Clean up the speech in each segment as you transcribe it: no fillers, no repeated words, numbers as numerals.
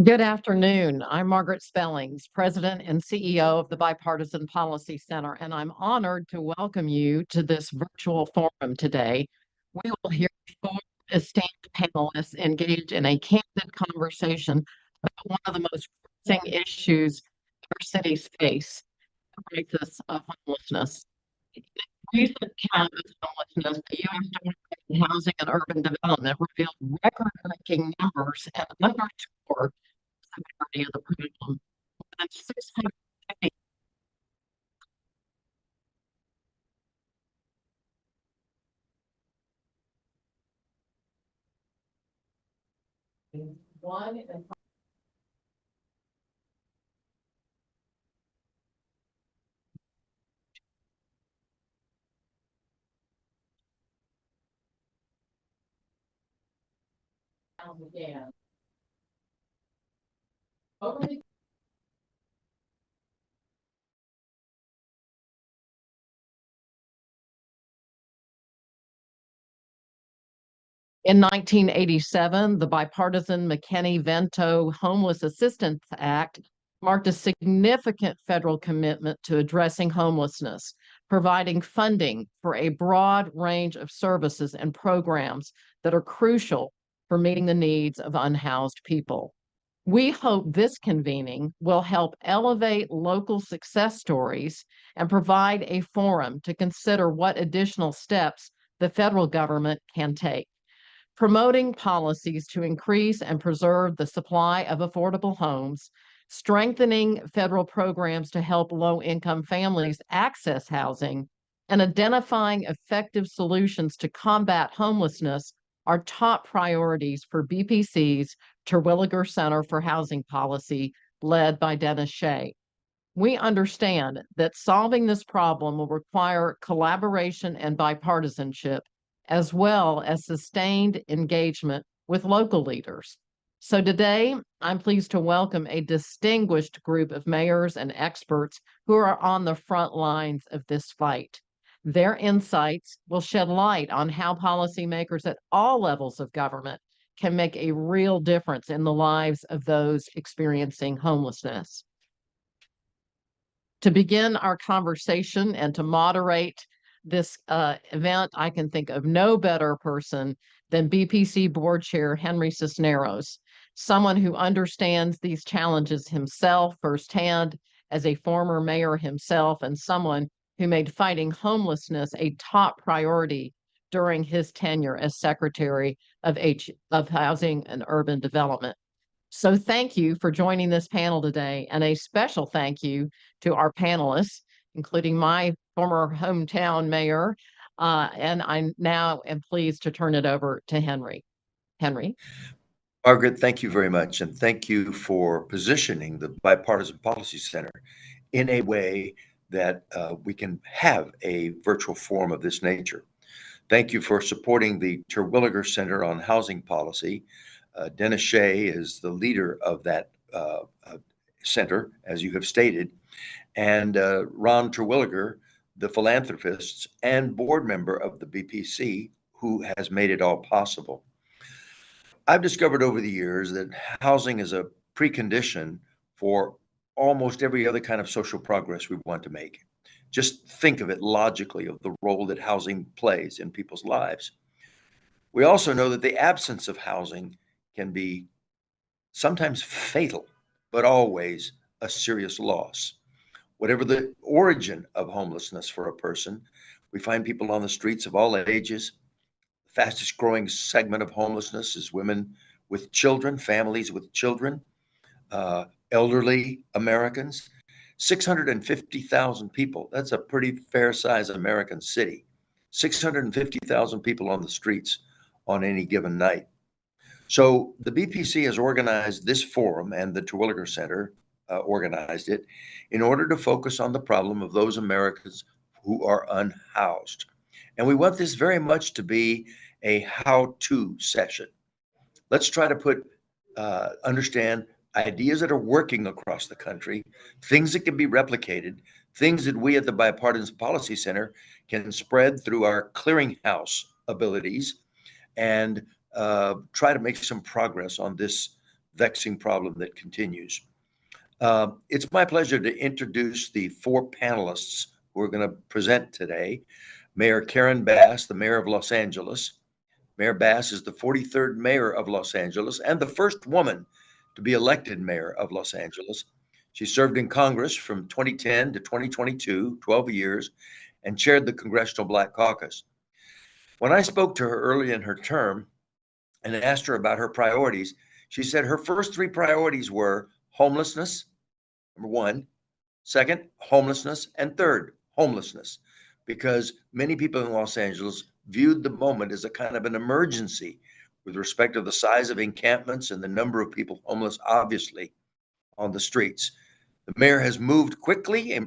Good afternoon. I'm Margaret Spellings, President and CEO of the Bipartisan Policy Center, and I'm honored to welcome you to this virtual forum today. We will hear four esteemed panelists engage in a candid conversation about one of the most pressing issues our cities face, the crisis of homelessness. Recent count of homelessness, the U.S. Department of Housing and Urban Development revealed record-breaking numbers and underscored severity of the problem. More than 650 one began. Over the In 1987, the bipartisan McKinney-Vento Homeless Assistance Act marked a significant federal commitment to addressing homelessness, providing funding for a broad range of services and programs that are crucial for meeting the needs of unhoused people. We hope this convening will help elevate local success stories and provide a forum to consider what additional steps the federal government can take. Promoting policies to increase and preserve the supply of affordable homes, strengthening federal programs to help low-income families access housing, and identifying effective solutions to combat homelessness are top priorities for BPC's Terwilliger Center for Housing Policy, led by Dennis Shea. We understand that solving this problem will require collaboration and bipartisanship, as well as sustained engagement with local leaders. So today, I'm pleased to welcome a distinguished group of mayors and experts who are on the front lines of this fight. Their insights will shed light on how policymakers at all levels of government can make a real difference in the lives of those experiencing homelessness. To begin our conversation and to moderate this event, I can think of no better person than BPC Board Chair Henry Cisneros, someone who understands these challenges himself firsthand as a former mayor himself and someone who made fighting homelessness a top priority during his tenure as Secretary of Housing and Urban Development. So thank you for joining this panel today, and a special thank you to our panelists, including my former hometown mayor, and I now am pleased to turn it over to Henry. Henry. Margaret, thank you very much, and thank you for positioning the Bipartisan Policy Center in a way that we can have a virtual forum of this nature. Thank you for supporting the Terwilliger Center on Housing Policy. Dennis Shea is the leader of that center, as you have stated, and Ron Terwilliger, the philanthropist and board member of the BPC, who has made it all possible. I've discovered over the years that housing is a precondition for almost every other kind of social progress we want to make. Just think of it logically, of the role that housing plays in people's lives. We also know that the absence of housing can be sometimes fatal, but always a serious loss. Whatever the origin of homelessness for a person, we find people on the streets of all ages. The fastest growing segment of homelessness is women with children, families with children, elderly Americans. 650,000 people, that's a pretty fair size American city. 650,000 people on the streets on any given night. So the BPC has organized this forum, and the Terwilliger Center organized it in order to focus on the problem of those Americans who are unhoused. And we want this very much to be a how-to session. Let's try to understand ideas that are working across the country, things that can be replicated, things that we at the Bipartisan Policy Center can spread through our clearinghouse abilities, and try to make some progress on this vexing problem that continues. It's my pleasure to introduce the four panelists who are going to present today. Mayor Karen Bass, the mayor of Los Angeles. Mayor Bass is the 43rd mayor of Los Angeles and the first woman to be elected mayor of Los Angeles. She served in Congress from 2010 to 2022, 12 years, and chaired the Congressional Black Caucus. When I spoke to her early in her term and asked her about her priorities, she said her first three priorities were homelessness, number one, second, homelessness, and third, homelessness, because many people in Los Angeles viewed the moment as a kind of an emergency with respect to the size of encampments and the number of people homeless, obviously, on the streets. The mayor has moved quickly,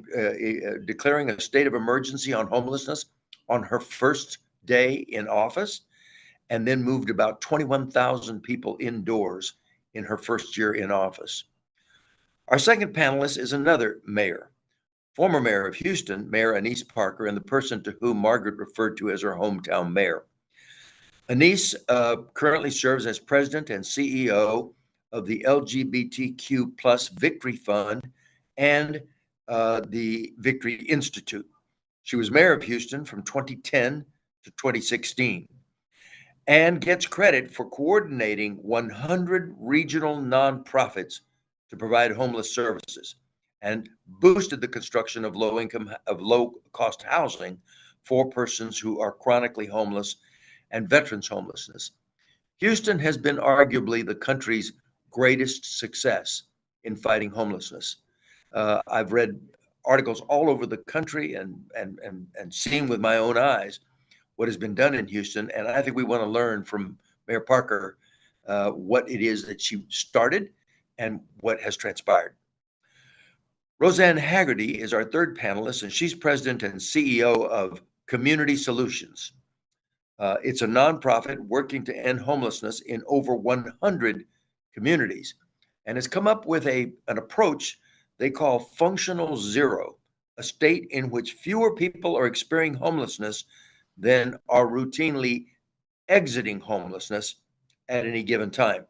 declaring a state of emergency on homelessness on her first day in office, and then moved about 21,000 people indoors in her first year in office. Our second panelist is another mayor, former mayor of Houston, Mayor Anise Parker, and the person to whom Margaret referred to as her hometown mayor. Anise currently serves as president and CEO of the LGBTQ plus Victory Fund and the Victory Institute. She was mayor of Houston from 2010 to 2016 and gets credit for coordinating 100 regional nonprofits to provide homeless services and boosted the construction of low-cost housing for persons who are chronically homeless and veterans homelessness. Houston has been arguably the country's greatest success in fighting homelessness. I've read articles all over the country and seen with my own eyes what has been done in Houston, and I think we want to learn from Mayor Parker what it is that she started and what has transpired. Roseanne Haggerty is our third panelist, and she's president and CEO of Community Solutions. It's a nonprofit working to end homelessness in over 100 communities, and has come up with an approach they call functional zero, a state in which fewer people are experiencing homelessness than are routinely exiting homelessness at any given time.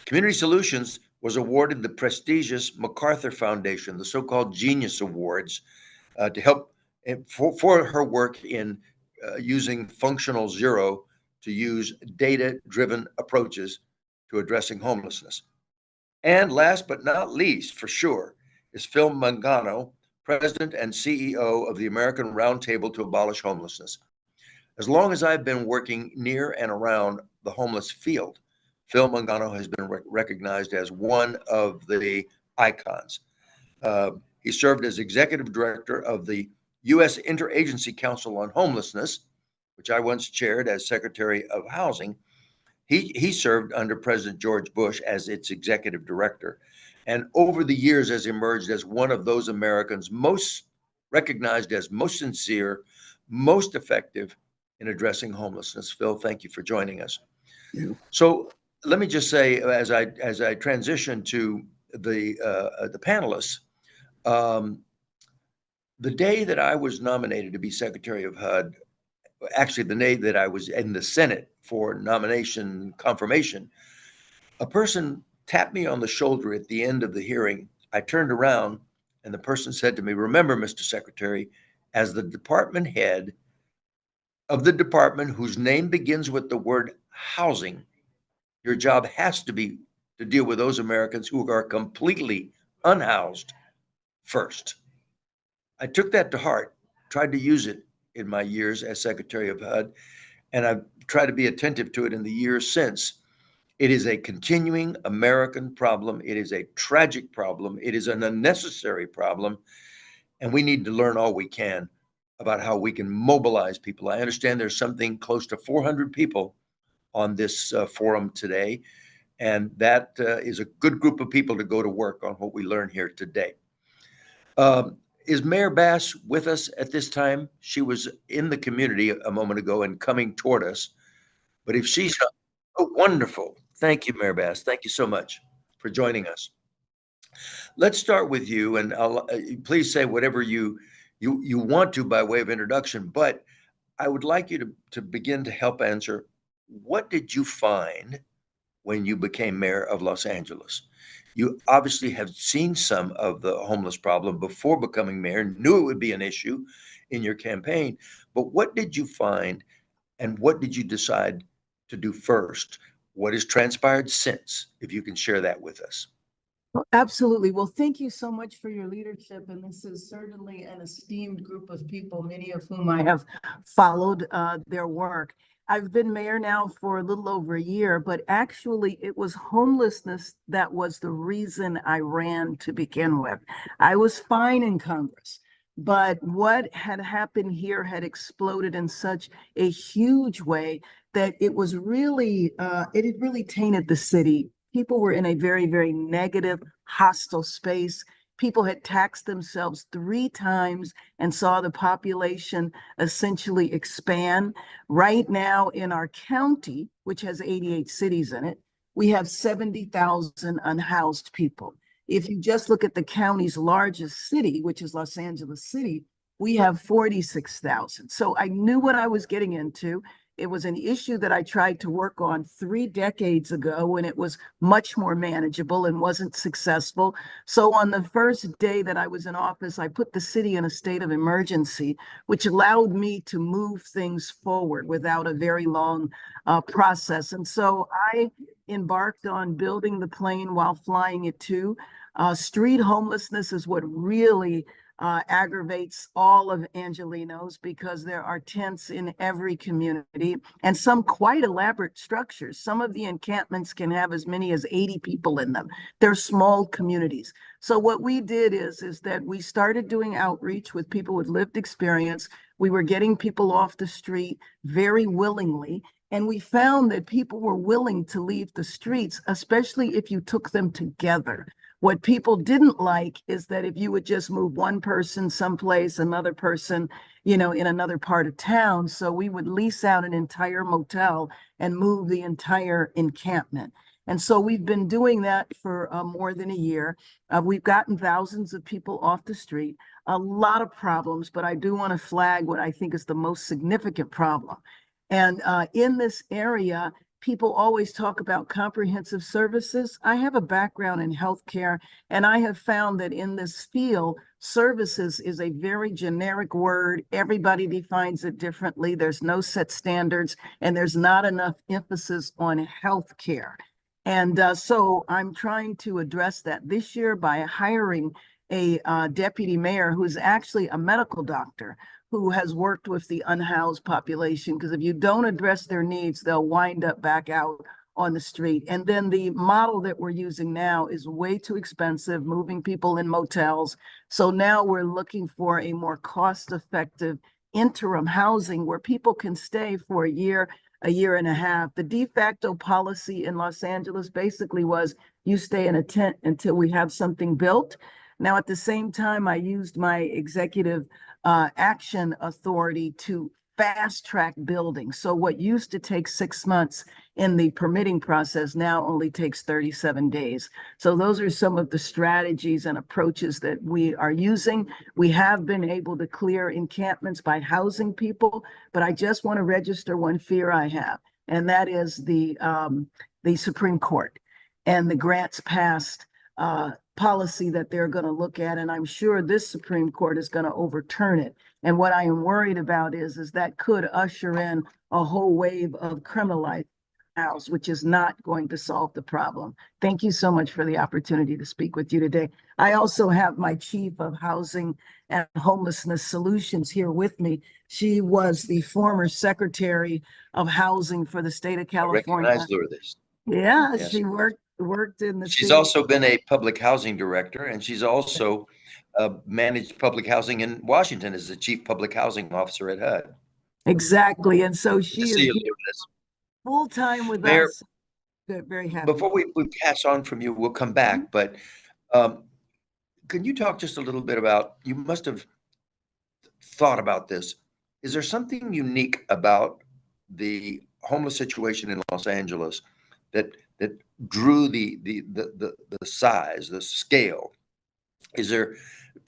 Community Solutions was awarded the prestigious MacArthur Foundation, the so-called Genius Awards, to help for her work in using functional zero to use data-driven approaches to addressing homelessness. And last but not least, for sure, is Phil Mangano, President and CEO of the American Roundtable to Abolish Homelessness. As long as I've been working near and around the homeless field, Phil Mangano has been recognized as one of the icons. He served as executive director of the U.S. Interagency Council on Homelessness, which I once chaired as Secretary of Housing. He served under President George Bush as its executive director, and over the years has emerged as one of those Americans most recognized as most sincere, most effective in addressing homelessness. Phil, thank you for joining us. So let me just say, as I transition to the panelists, the day that I was nominated to be Secretary of HUD, actually the day that I was in the Senate for nomination confirmation, a person tapped me on the shoulder at the end of the hearing. I turned around and the person said to me, "Remember, Mr. Secretary, as the department head of the department whose name begins with the word housing, your job has to be to deal with those Americans who are completely unhoused first." I took that to heart, tried to use it in my years as Secretary of HUD, and I've tried to be attentive to it in the years since. It is a continuing American problem. It is a tragic problem. It is an unnecessary problem, and we need to learn all we can about how we can mobilize people. I understand there's something close to 400 people on this forum today, and that is a good group of people to go to work on what we learn here today. Is Mayor Bass with us at this time? She was in the community a moment ago and coming toward us. But if she's not, oh, wonderful. Thank you, Mayor Bass. Thank you so much for joining us. Let's start with you, and please say whatever you want to by way of introduction. But I would like you to begin to help answer, what did you find when you became mayor of Los Angeles. You obviously have seen some of the homeless problem before becoming mayor, knew it would be an issue in your campaign. But what did you find and what did you decide to do first? What has transpired since, if you can share that with us? Well, absolutely. Well, thank you so much for your leadership. And this is certainly an esteemed group of people, many of whom I have followed their work. I've been mayor now for a little over a year, but actually it was homelessness that was the reason I ran to begin with. I was fine in Congress, but what had happened here had exploded in such a huge way that it was really, it had really tainted the city. People were in a very, very negative, hostile space. People had taxed themselves 3 times and saw the population essentially expand. Right now in our county, which has 88 cities in it, we have 70,000 unhoused people. If you just look at the county's largest city, which is Los Angeles City, we have 46,000. So I knew what I was getting into. It was an issue that I tried to work on 3 decades ago when it was much more manageable and wasn't successful. So on the first day that I was in office, I put the city in a state of emergency, which allowed me to move things forward without a very long process. And so I embarked on building the plane while flying it too. Street homelessness is what really aggravates all of Angelenos because there are tents in every community and some quite elaborate structures. Some of the encampments can have as many as 80 people in them. They're small communities. So what we did is that we started doing outreach with people with lived experience. We were getting people off the street very willingly. And we found that people were willing to leave the streets, especially if you took them together. What people didn't like is that if you would just move one person someplace, another person, in another part of town. So we would lease out an entire motel and move the entire encampment. And so we've been doing that for more than a year. We've gotten thousands of people off the street, a lot of problems, but I do want to flag what I think is the most significant problem. And in this area, people always talk about comprehensive services. I have a background in healthcare, and I have found that in this field, services is a very generic word. Everybody defines it differently. There's no set standards, and there's not enough emphasis on healthcare. And so I'm trying to address that this year by hiring a deputy mayor who's actually a medical doctor who has worked with the unhoused population, because if you don't address their needs, they'll wind up back out on the street. And then the model that we're using now is way too expensive, moving people in motels. So now we're looking for a more cost-effective interim housing where people can stay for a year and a half. The de facto policy in Los Angeles basically was you stay in a tent until we have something built. Now, at the same time, I used my executive action authority to fast track building. So what used to take 6 months in the permitting process now only takes 37 days. So those are some of the strategies and approaches that we are using. We have been able to clear encampments by housing people, but I just want to register one fear I have, and that is the Supreme Court and the grants passed policy that they're going to look at. And I'm sure this Supreme Court is going to overturn it. And what I am worried about is that could usher in a whole wave of criminalized house, which is not going to solve the problem. Thank you so much for the opportunity to speak with you today. I also have my chief of housing and homelessness solutions here with me. She was the former secretary of housing for the state of California. I recognize Lourdes. Yeah, Yes. she worked in the She's city. also been a public housing director, and she's also managed public housing in Washington as the chief public housing officer at HUD. Exactly. And so Good she to is see you, here Lourdes. full time with Mayor, us. Good, very happy. before we pass on from you, we'll come back, but can you talk just a little bit about, you must have thought about this. Is there something unique about the homeless situation in Los Angeles that drew the size, the scale? Is there,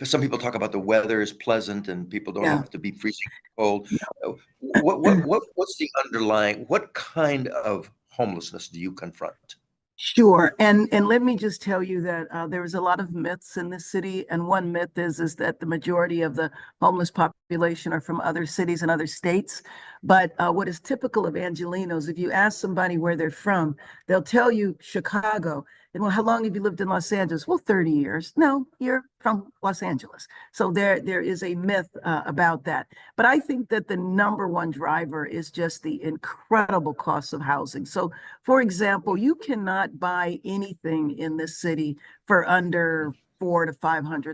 some people talk about the weather is pleasant and people don't have to be freezing cold. What's the underlying, what kind of homelessness do you confront? Sure. And let me just tell you that there is a lot of myths in this city. And one myth is that the majority of the homeless population are from other cities and other states. But what is typical of Angelenos, if you ask somebody where they're from, they'll tell you Chicago. And well, how long have you lived in Los Angeles? Well, 30 years. No, you're from Los Angeles. So there is a myth about that. But I think that the number one driver is just the incredible cost of housing. So for example, you cannot buy anything in this city for under $400,000 to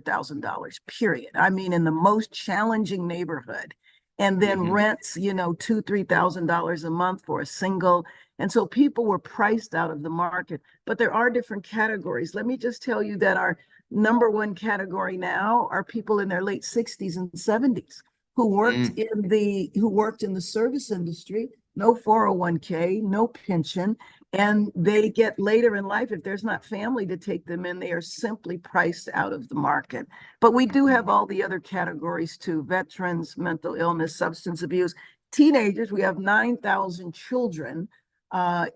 $500,000, period. I mean, in the most challenging neighborhood, and then rents, $2,000, $3,000 a month for a single. And so people were priced out of the market. But there are different categories. Let me just tell you that our number one category now are people in their late 60s and 70s who worked in the service industry, no 401k, no pension, and they get later in life, if there's not family to take them in, they are simply priced out of the market. But we do have all the other categories too: veterans, mental illness, substance abuse, teenagers. We have 9,000 children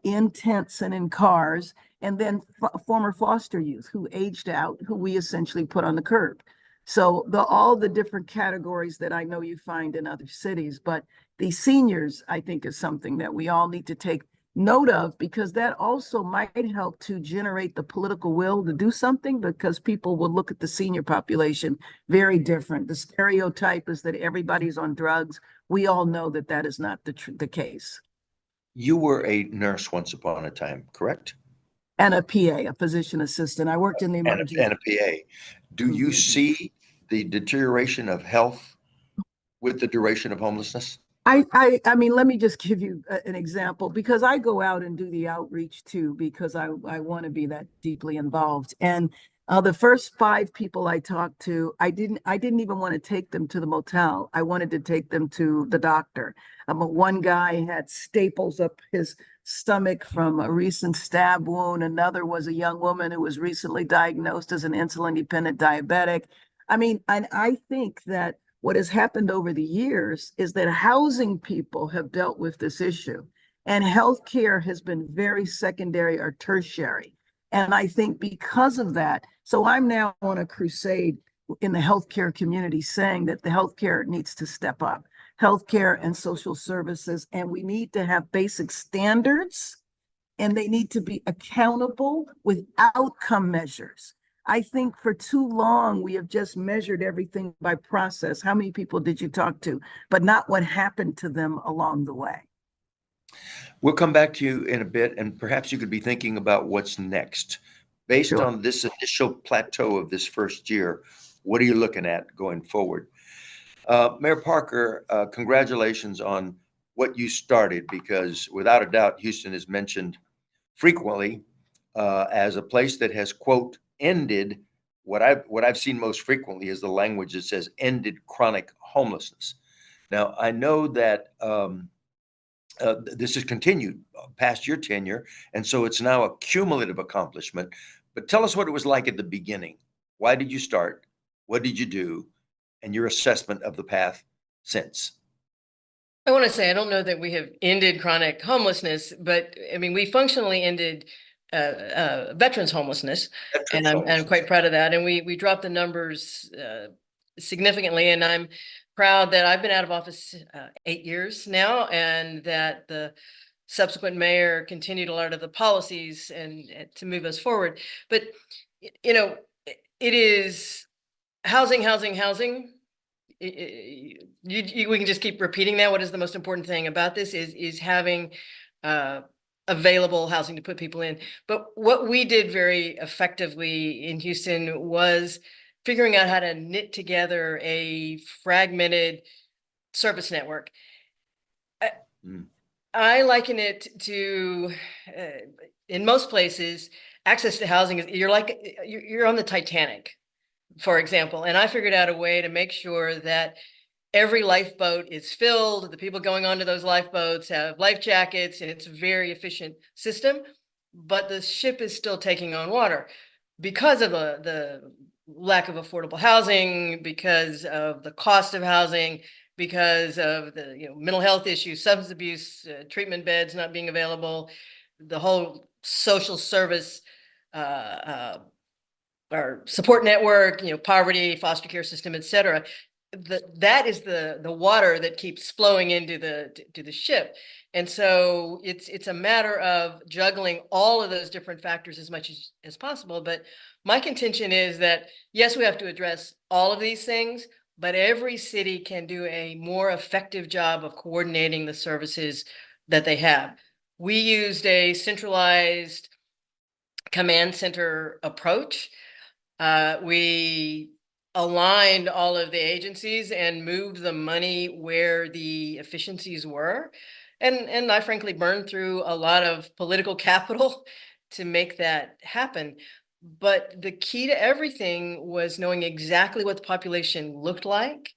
in tents and in cars, and then former foster youth who aged out, who we essentially put on the curb. So all the different categories that I know you find in other cities, but the seniors, I think, is something that we all need to take note of, because that also might help to generate the political will to do something, because people will look at the senior population very different. The stereotype is that everybody's on drugs. We all know that that is not the case. You were a nurse once upon a time, correct? And a PA, a physician assistant. I worked in the emergency. And a PA. Do you see the deterioration of health with the duration of homelessness? I mean, let me just give you an example, because I go out and do the outreach too, because I want to be that deeply involved. And the first 5 people I talked to, I didn't even want to take them to the motel. I wanted to take them to the doctor. One guy had staples up his stomach from a recent stab wound. Another was a young woman who was recently diagnosed as an insulin-dependent diabetic. I mean, and I think that what has happened over the years is that housing people have dealt with this issue, and healthcare has been very secondary or tertiary. And I think because of that, so I'm now on a crusade in the healthcare community saying that the healthcare needs to step up, healthcare and social services, and we need to have basic standards, and they need to be accountable with outcome measures. I think for too long, we have just measured everything by process. How many people did you talk to, but not what happened to them along the way? We'll come back to you in a bit, and perhaps you could be thinking about what's next. Based Sure. on this initial plateau of this first year, what are you looking at going forward? Mayor Parker, congratulations on what you started, because without a doubt, Houston is mentioned frequently as a place that has, quote, ended. What I've seen most frequently is the language that says ended chronic homelessness. Now, I know that this has continued past your tenure, and so it's now a cumulative accomplishment. But tell us what it was like at the beginning. Why did you start? What did you do? And your assessment of the path since. I want to say, I don't know that we have ended chronic homelessness, but I mean, we functionally ended veterans homelessness, and I'm quite proud of that. And we dropped the numbers significantly, and I'm proud that I've been out of office 8 years now, and that the subsequent mayor continued a lot of the policies and to move us forward. But it is housing. We can just keep repeating that. What is the most important thing about this is having available housing to put people in. But what we did very effectively in Houston was figuring out how to knit together a fragmented service network. I liken it to, in most places, access to housing is you're on the Titanic, for example, and I figured out a way to make sure that every lifeboat is filled. The people going onto those lifeboats have life jackets, and it's a very efficient system. But the ship is still taking on water because of the lack of affordable housing, because of the cost of housing, because of the mental health issues, substance abuse, treatment beds not being available, the whole social service, our support network, poverty, foster care system, et cetera. That is the water that keeps flowing into the ship. And so it's a matter of juggling all of those different factors as much as possible. But my contention is that, yes, we have to address all of these things, but every city can do a more effective job of coordinating the services that they have. We used a centralized command center approach. We aligned all of the agencies and moved the money where the efficiencies were. And I frankly burned through a lot of political capital to make that happen. But the key to everything was knowing exactly what the population looked like.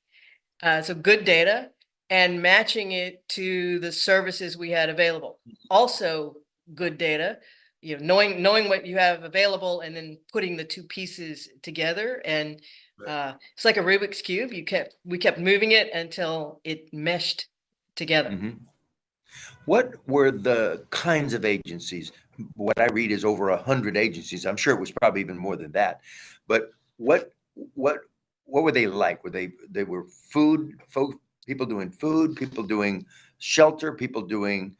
So good data, and matching it to the services we had available. Also good data, knowing what you have available and then putting the two pieces together. And it's like a Rubik's Cube. We kept moving it until it meshed together. Mhm. What were the kinds of agencies? What I read is over 100 agencies. I'm sure it was probably even more than that. But what were they like? They were people doing food, people doing shelter, people doing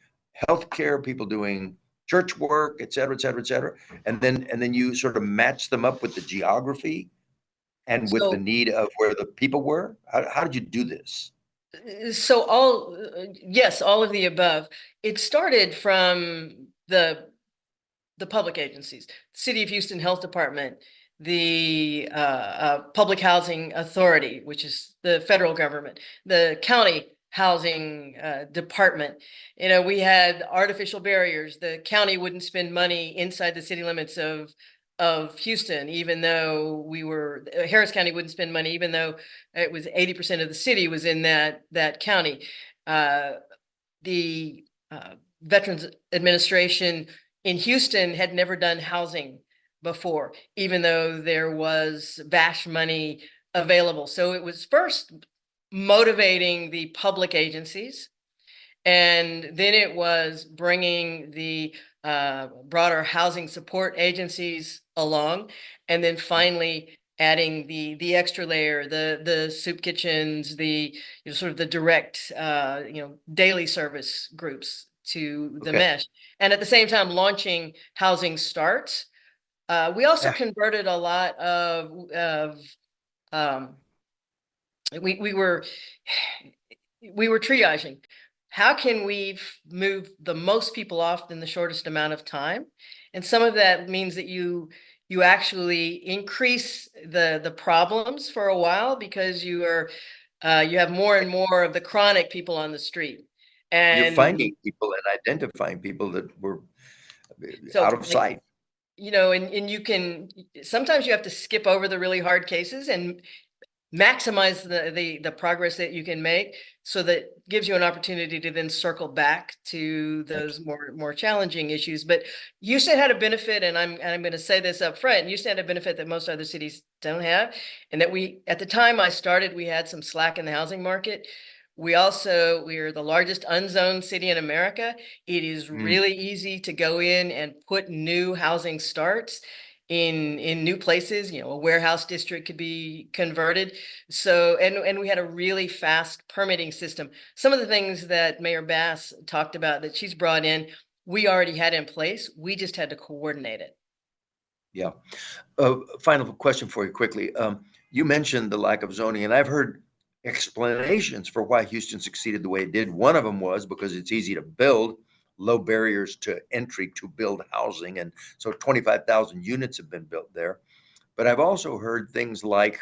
healthcare, people doing church work, et cetera, et cetera, et cetera. And then you sort of match them up with the geography and with the So, need of where the people were. How did you do this? yes, all of the above. It started from the public agencies, City of Houston Health Department, the Public Housing Authority, which is the federal government, the county housing department. We had artificial barriers. The county wouldn't spend money inside the city limits of Houston, even though Harris County wouldn't spend money, even though it was 80% of the city was in that county. The Veterans Administration in Houston had never done housing before, even though there was vast money available. So it was first motivating the public agencies, and then it was bringing the broader housing support agencies along, and then finally adding the extra layer, the soup kitchens, the sort of the direct daily service groups to the Okay. mesh, and at the same time launching housing starts. We also Yeah. converted a lot of we were triaging. How can we move the most people off in the shortest amount of time? And some of that means that you actually increase the problems for a while, because you have more and more of the chronic people on the street. You're And finding people and identifying people that were so, out of sight. and you can sometimes you have to skip over the really hard cases and maximize the progress that you can make, so that gives you an opportunity to then circle back to those more challenging issues. But Houston had a benefit, and I'm going to say this up front, Houston had a benefit that most other cities don't have, and that at the time I started, we had some slack in the housing market. We are the largest unzoned city in America. It is really easy to go in and put new housing starts in new places. A warehouse district could be converted. So, and we had a really fast permitting system. Some of the things that Mayor Bass talked about that she's brought in, we already had in place. We just had to coordinate it. Yeah. Final question for you quickly. You mentioned the lack of zoning, and I've heard explanations for why Houston succeeded the way it did. One of them was because it's easy to build, low barriers to entry to build housing. And so 25,000 units have been built there. But I've also heard things like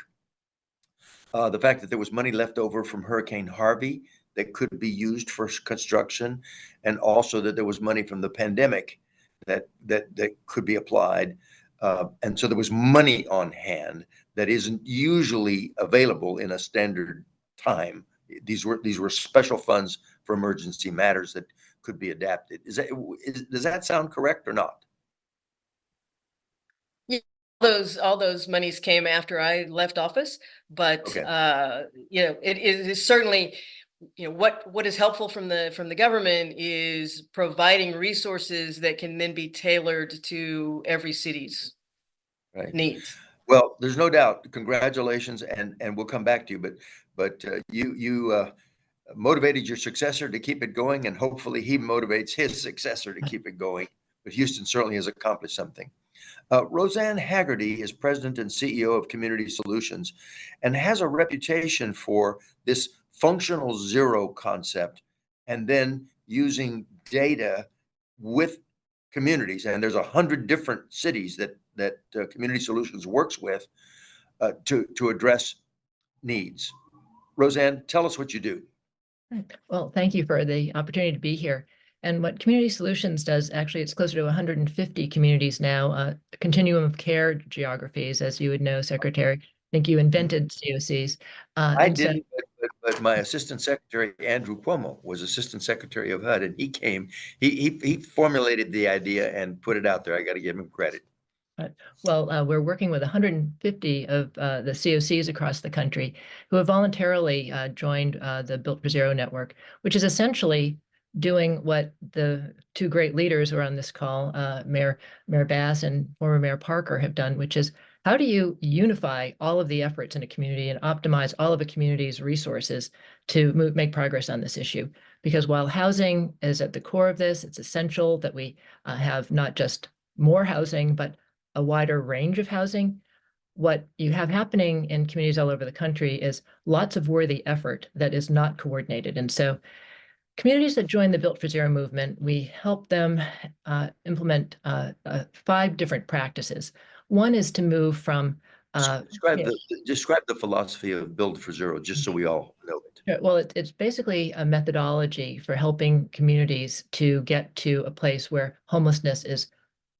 the fact that there was money left over from Hurricane Harvey that could be used for construction, and also that there was money from the pandemic that could be applied. And so there was money on hand that isn't usually available in a standard time. These were special funds for emergency matters that could be adapted. Does that sound correct or not? Yeah, all those monies came after I left office, but Okay. it is certainly what is helpful from the government is providing resources that can then be tailored to every city's Right. needs. Well, there's no doubt. Congratulations, and we'll come back to you. But you motivated your successor to keep it going, and hopefully he motivates his successor to keep it going. But Houston certainly has accomplished something. Roseanne Haggerty is president and CEO of Community Solutions and has a reputation for this functional zero concept and then using data with communities. And there's 100 different cities that Community Solutions works with to address needs. Roseanne, tell us what you do. Well, thank you for the opportunity to be here. And what Community Solutions does, actually, it's closer to 150 communities now, a continuum of care geographies, as you would know, Secretary. I think you invented COCs. I didn't, but my assistant secretary, Andrew Cuomo, was assistant secretary of HUD, and he formulated the idea and put it out there. I got to give him credit. Well, we're working with 150 of the COCs across the country who have voluntarily joined the Built for Zero network, which is essentially doing what the two great leaders who are on this call, Mayor Bass and former Mayor Parker, have done, which is how do you unify all of the efforts in a community and optimize all of a community's resources to make progress on this issue? Because while housing is at the core of this, it's essential that we have not just more housing, but a wider range of housing. What you have happening in communities all over the country is lots of worthy effort that is not coordinated. And so communities that join the Built for Zero movement, we help them implement 5 different practices. One is to move from describe the philosophy of Build for Zero, just so we all know it. Well, it's basically a methodology for helping communities to get to a place where homelessness is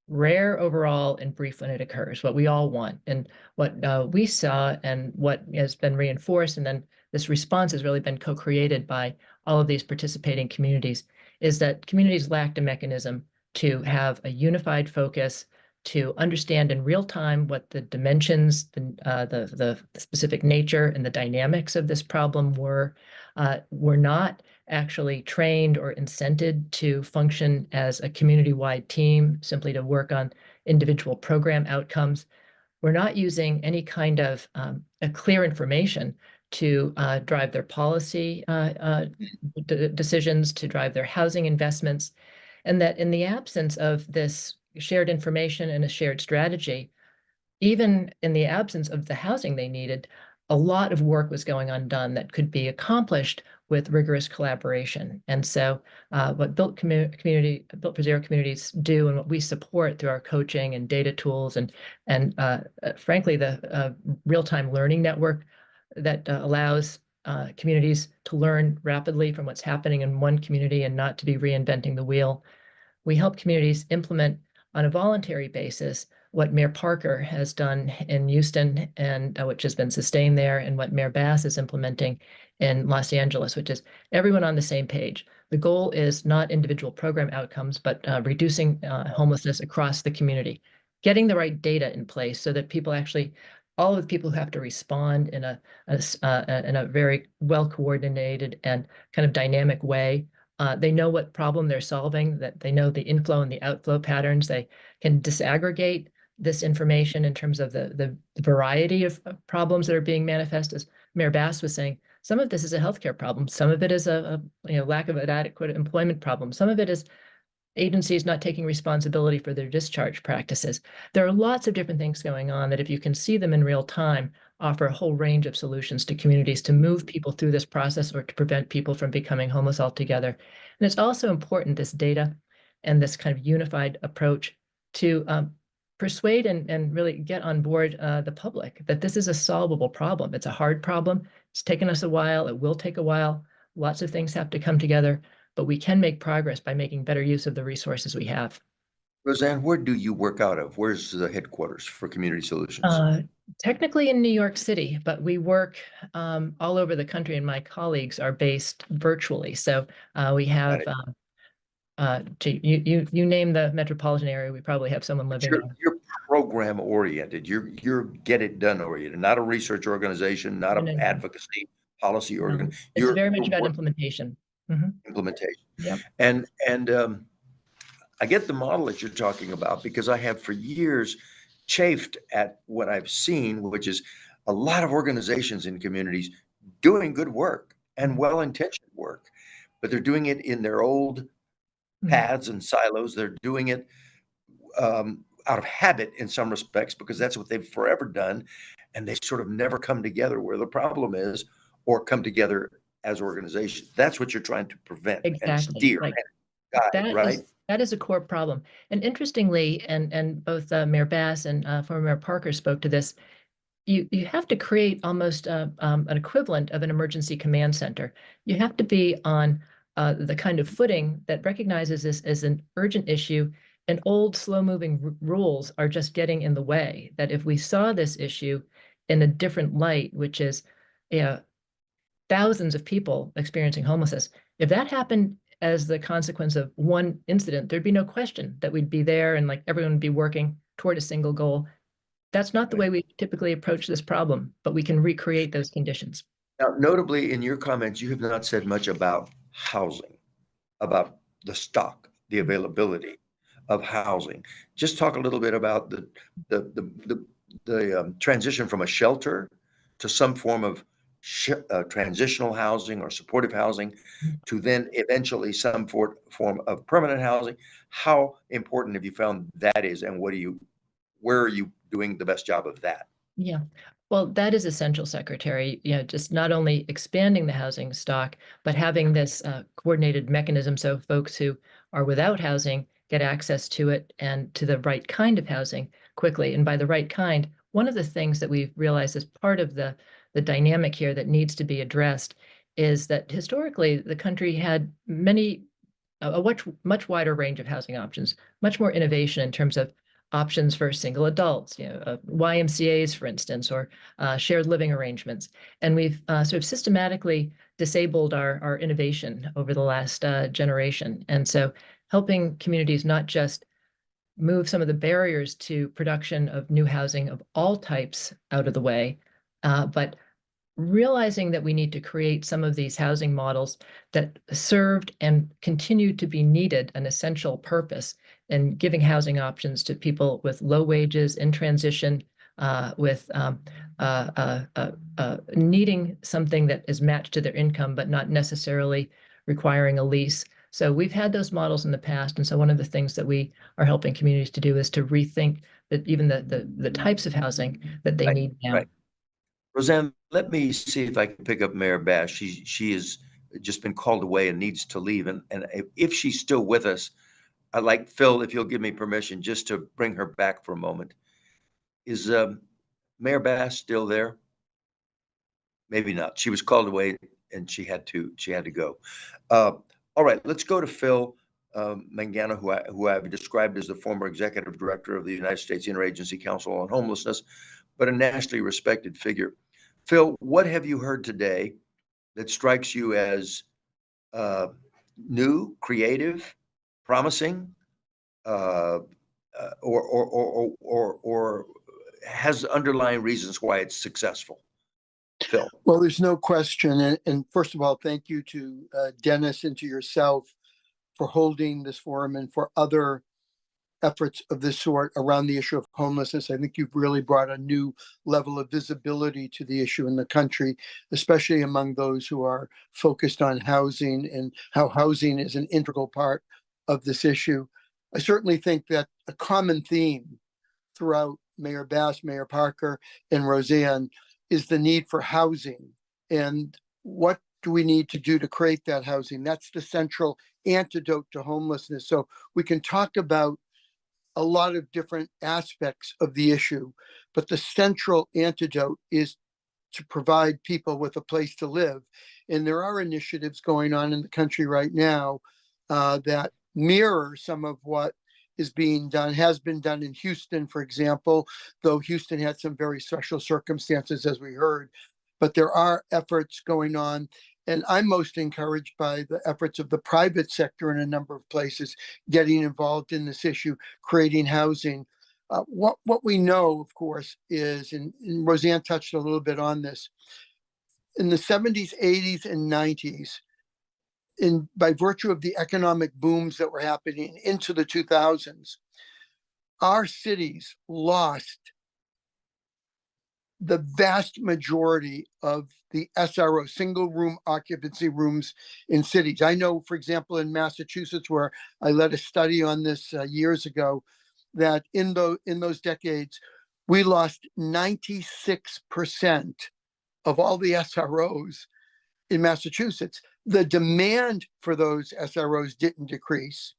rare overall and brief when it occurs, what we all want. And what we saw and what has been reinforced, and then this response has really been co-created by all of these participating communities, is that communities lacked a mechanism to have a unified focus, to understand in real time what the dimensions, the specific nature and the dynamics of this problem were not actually trained or incented to function as a community-wide team, simply to work on individual program outcomes. We're not using any kind of a clear information to drive their policy decisions, to drive their housing investments, and that in the absence of this shared information and a shared strategy, even in the absence of the housing they needed, a lot of work was going undone that could be accomplished with rigorous collaboration. And so what Built for Zero communities do, and what we support through our coaching and data tools and frankly, the real-time learning network that allows communities to learn rapidly from what's happening in one community and not to be reinventing the wheel. We help communities implement on a voluntary basis what Mayor Parker has done in Houston, and which has been sustained there, and what Mayor Bass is implementing in Los Angeles, which is everyone on the same page. The goal is not individual program outcomes, but reducing homelessness across the community, getting the right data in place so that people actually, all of the people who have to respond in a very well-coordinated and kind of dynamic way, they know what problem they're solving, that they know the inflow and the outflow patterns. They can disaggregate this information in terms of the variety of problems that are being manifest. As Mayor Bass was saying, some of this is a healthcare problem. Some of it is a lack of an adequate employment problem. Some of it is agencies not taking responsibility for their discharge practices. There are lots of different things going on that, if you can see them in real time, offer a whole range of solutions to communities to move people through this process or to prevent people from becoming homeless altogether. And it's also important, this data and this kind of unified approach, to persuade and really get on board the public that this is a solvable problem. It's a hard problem. It's taken us a while. It will take a while. Lots of things have to come together, but we can make progress by making better use of the resources we have. Roseanne, where do you work out of? Where's the headquarters for Community Solutions? Technically in New York City, but we work all over the country, and my colleagues are based virtually. So we have, you name the metropolitan area, we probably have someone living there. You're program oriented. You're get it done oriented, not a research organization, not an advocacy, policy No, organ. it's very much about work- implementation. Mhm. implementation. Yep. And I get the model that you're talking about because I have for years chafed at what I've seen, which is a lot of organizations in communities doing good work and well-intentioned work, but they're doing it in their old paths and silos. They're doing it out of habit in some respects because that's what they've forever done, and they sort of never come together where the problem is, or come together as organizations. That's what you're trying to prevent and Exactly. steer Like and guide, right? that is a core problem. And interestingly, and both Mayor Bass and former Mayor Parker spoke to this. You have to create almost an equivalent of an emergency command center. You have to be on the kind of footing that recognizes this as an urgent issue, and old slow-moving rules are just getting in the way. That if we saw this issue in a different light, which is, thousands of people experiencing homelessness, if that happened as the consequence of one incident, there'd be no question that we'd be there and like everyone would be working toward a single goal. That's not the way we typically approach this problem, but we can recreate those conditions. Now, notably in your comments, you have not said much about housing, about the stock, the availability of housing. Just talk a little bit about the transition from a shelter to some form of transitional housing or supportive housing, to then eventually some form of permanent housing. How important have you found that is, and where are you doing the best job of that? Yeah. Well, that is essential, Secretary. Just not only expanding the housing stock, but having this coordinated mechanism so folks who are without housing get access to it and to the right kind of housing quickly. And by the right kind, one of the things that we've realized as part of the dynamic here that needs to be addressed is that historically the country had a much wider range of housing options, much more innovation in terms of options for single adults, YMCAs, for instance, or shared living arrangements. And we've sort of systematically disabled our innovation over the last generation. And so helping communities not just move some of the barriers to production of new housing of all types out of the way, but realizing that we need to create some of these housing models that served and continue to be needed, an essential purpose, in giving housing options to people with low wages, in transition, with needing something that is matched to their income, but not necessarily requiring a lease. So we've had those models in the past. And so one of the things that we are helping communities to do is to rethink that even the types of housing that they need now. Right. Roseanne, let me see if I can pick up Mayor Bass. She has just been called away and needs to leave. And if she's still with us, I'd like, Phil, if you'll give me permission, just to bring her back for a moment. Is Mayor Bass still there? Maybe not. She was called away and she had to go. All right, let's go to Phil Mangano, who I've described as the former executive director of the United States Interagency Council on Homelessness, but a nationally respected figure. Phil, what have you heard today that strikes you as new, creative, promising, or has underlying reasons why it's successful? Phil. Well, there's no question. And first of all, thank you to Dennis and to yourself for holding this forum and for other efforts of this sort around the issue of homelessness. I think you've really brought a new level of visibility to the issue in the country, especially among those who are focused on housing and how housing is an integral part of this issue. I certainly think that a common theme throughout Mayor Bass, Mayor Parker, and Roseanne is the need for housing. And what do we need to do to create that housing? That's the central antidote to homelessness. So we can talk about a lot of different aspects of the issue, but the central antidote is to provide people with a place to live. And there are initiatives going on in the country right now that mirror some of what is being done, has been done in Houston, for example, though Houston had some very special circumstances, as we heard. But there are efforts going on. And I'm most encouraged by the efforts of the private sector in a number of places getting involved in this issue, creating housing. What we know, of course, is, and Roseanne touched a little bit on this, in the 70s, 80s, and 90s, by virtue of the economic booms that were happening into the 2000s, our cities lost the vast majority of the SRO, single room occupancy rooms in cities. I know, for example, in Massachusetts, where I led a study on this years ago, that in those decades, we lost 96% of all the SROs in Massachusetts. The demand for those SROs didn't decrease.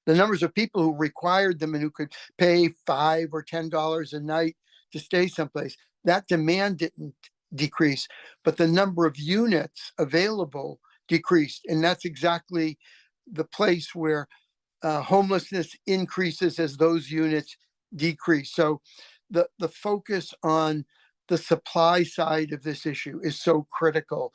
The numbers of people who required them and who could pay $5 or $10 a night to stay someplace, that demand didn't decrease, but the number of units available decreased. And that's exactly the place where homelessness increases as those units decrease. So the focus on the supply side of this issue is so critical.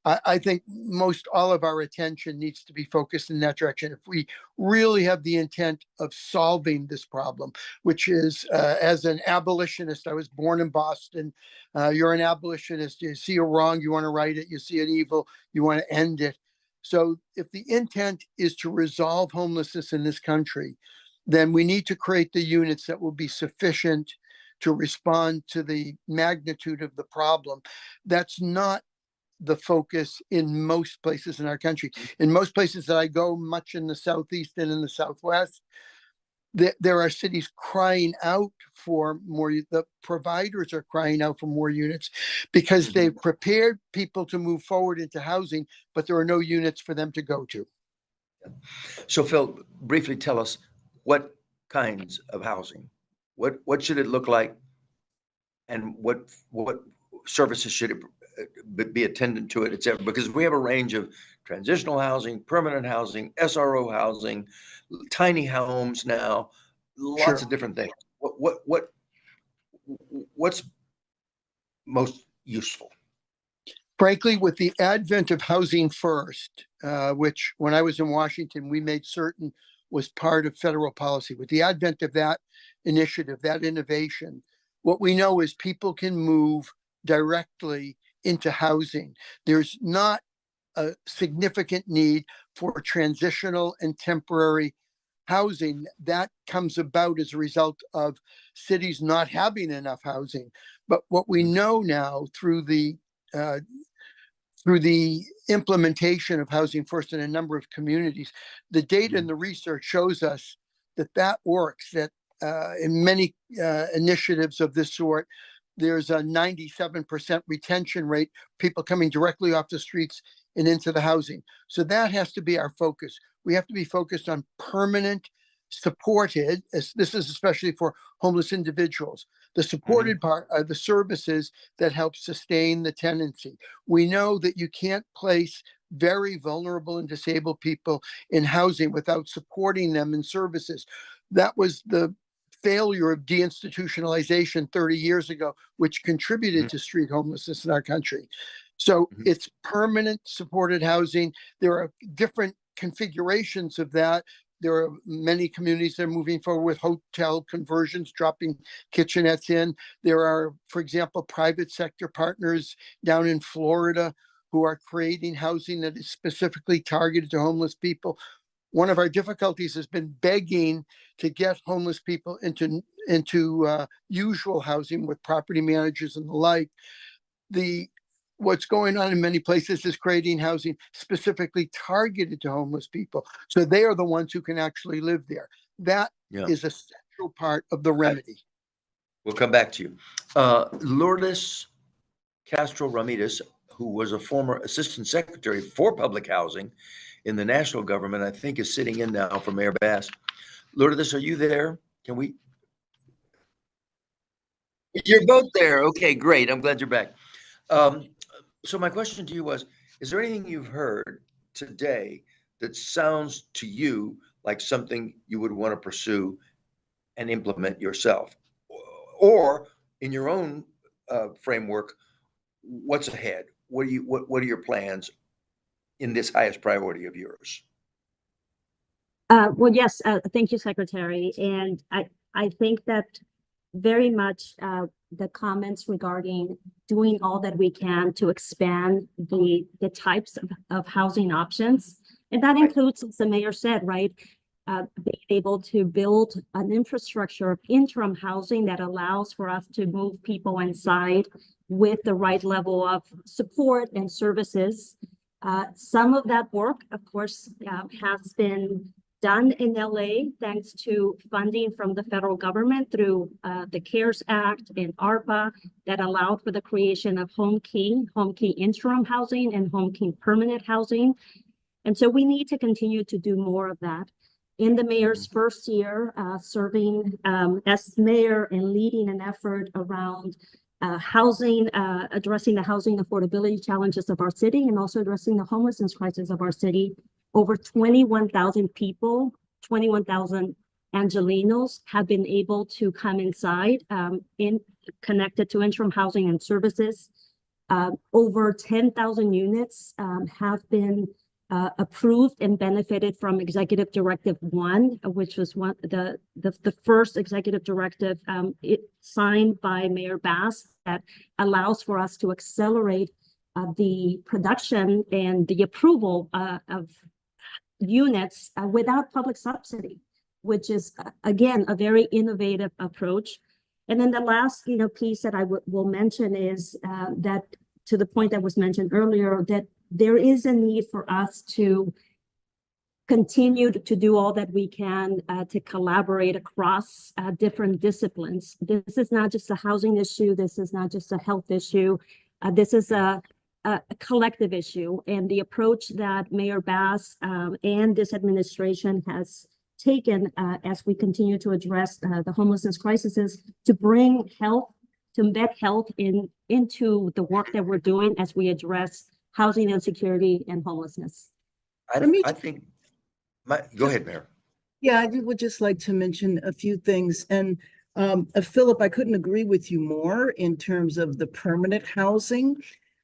I think most all of our attention needs to be focused in that direction. If we really have the intent of solving this problem, which is, as an abolitionist, I was born in Boston. You're an abolitionist. You see a wrong, you want to right it. You see an evil, you want to end it. So if the intent is to resolve homelessness in this country, then we need to create the units that will be sufficient to respond to the magnitude of the problem. That's not the focus in most places in our country. In most places that I go, much in the Southeast and in the Southwest, there are cities crying out for more. The providers are crying out for more units because they've prepared people to move forward into housing, but there are no units for them to go to. So Phil, briefly tell us what kinds of housing, what should it look like, and what services should it be attendant to it, et cetera, because we have a range of transitional housing, permanent housing, SRO housing, tiny homes now, lots of different things. What's most useful? Frankly, with the advent of Housing First, which when I was in Washington, we made certain was part of federal policy. With the advent of that initiative, that innovation, what we know is people can move directly into housing. There's not a significant need for transitional and temporary housing. That comes about as a result of cities not having enough housing. But what we know now through the implementation of Housing First in a number of communities, the data and the research shows us that works, that in many initiatives of this sort, there's a 97% retention rate, people coming directly off the streets and into the housing. So that has to be our focus. We have to be focused on permanent, supported, as this is especially for homeless individuals. The supported part are the services that help sustain the tenancy. We know that you can't place very vulnerable and disabled people in housing without supporting them in services. That was the failure of deinstitutionalization 30 years ago, which contributed to street homelessness in our country. So it's permanent supported housing. There are different configurations of that. There are many communities that are moving forward with hotel conversions, dropping kitchenettes in. There are, for example, private sector partners down in Florida who are creating housing that is specifically targeted to homeless people. One of our difficulties has been begging to get homeless people into usual housing with property managers and the like. What's going on in many places is creating housing specifically targeted to homeless people. So they are the ones who can actually live there. That is a central part of the remedy. We'll come back to you. Lourdes Castro Ramirez, who was a former Assistant Secretary for Public Housing in the national government, I think is sitting in now for Mayor Bass. Lourdes, are you there? Can we? You're both there. Okay, great. I'm glad you're back. So my question to you was, is there anything you've heard today that sounds to you like something you would want to pursue and implement yourself? Or in your own framework, what's ahead? What are your plans in this highest priority of yours? Well, yes, thank you, Secretary. And I think that very much the comments regarding doing all that we can to expand the types of housing options. And that includes, as the mayor said, right, being able to build an infrastructure of interim housing that allows for us to move people inside with the right level of support and services. Some of that work, of course, has been done in LA thanks to funding from the federal government through the CARES Act and ARPA that allowed for the creation of Home Key interim housing and Home Key permanent housing. And so we need to continue to do more of that. In the mayor's first year serving as mayor and leading an effort around housing, addressing the housing affordability challenges of our city and also addressing the homelessness crisis of our city, over 21,000 people, 21,000 Angelenos have been able to come inside connected to interim housing and services. Over 10,000 units have been approved and benefited from Executive Directive 1, which was the first executive directive signed by Mayor Bass that allows for us to accelerate the production and the approval of units without public subsidy, which is again a very innovative approach. And then the last piece that I will mention is that, to the point that was mentioned earlier, that there is a need for us to continue to do all that we can to collaborate across different disciplines. This is not just a housing issue. This is not just a health issue. This is a collective issue. And the approach that Mayor Bass and this administration has taken as we continue to address the homelessness crisis is to bring health, to embed health into the work that we're doing as we address housing insecurity and homelessness. I think, go ahead, Mayor. Yeah, I would just like to mention a few things. And Philip, I couldn't agree with you more in terms of the permanent housing.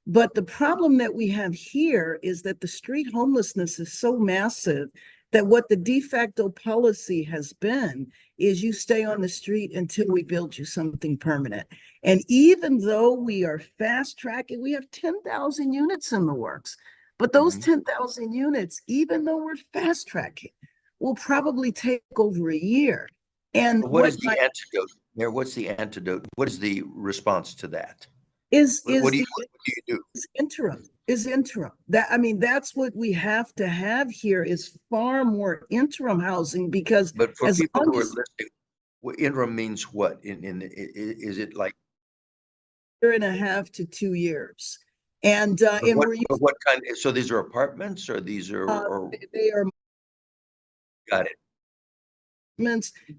But the problem that we have here is that the street homelessness is so massive that what the de facto policy has been is you stay on the street until we build you something permanent. And even though we are fast tracking, we have 10,000 units in the works, but those 10,000 units, even though we're fast tracking, will probably take over a year. And what is the antidote, Mayor? What's the antidote? What is the response to that? What do you do? Is interim. That's what we have to have here is far more interim housing, because but for people who are listening, interim means what? Is it like a year and a half to 2 years? And what kind? So these are apartments, or these are they are. Got it.